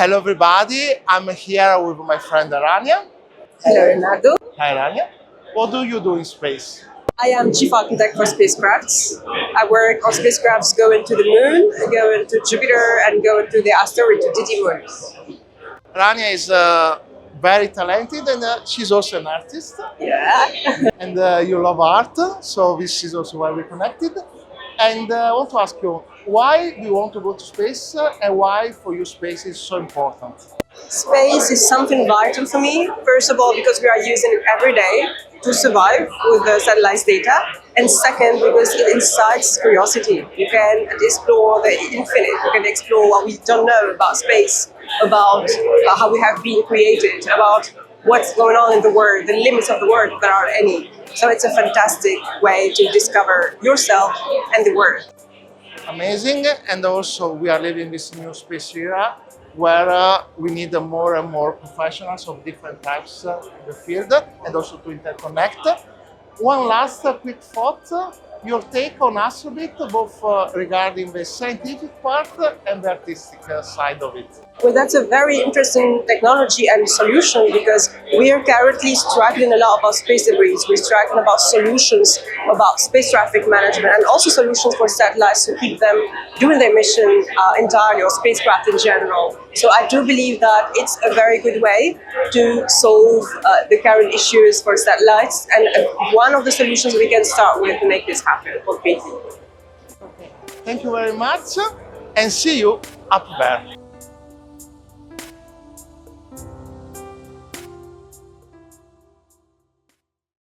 Hello everybody, I'm here with my friend Rania. Hello, Leonardo. Hi Rania. What do you do in space? I am chief architect for spacecrafts. I work on spacecrafts going to the moon, going to Jupiter, and going to the asteroid to Didymos. Rania is very talented and she's also an artist. Yeah. And you love art, so this is also why we're connected. And I want to ask you, why do you want to go to space and why for you space is so important? Space is something vital for me. First of all, because we are using it every day to survive with the satellites data. And second, because it incites curiosity. You can explore the infinite. You can explore what we don't know about space, about how we have been created, about what's going on in the world, the limits of the world, if there are any. So it's a fantastic way to discover yourself and the world. Amazing, and also we are living this new space era where we need more and more professionals of different types in the field and also to interconnect. One last quick thought, your take on ASTROBEAT, both regarding the scientific part and the artistic side of it. Well, that's a very interesting technology and solution because we are currently struggling a lot about space debris. We're struggling about solutions about space traffic management and also solutions for satellites to keep them doing their mission entirely, or spacecraft in general. So I do believe that it's a very good way to solve the current issues for satellites, and one of the solutions we can start with to make this happen completely. Thank you very much and see you up there.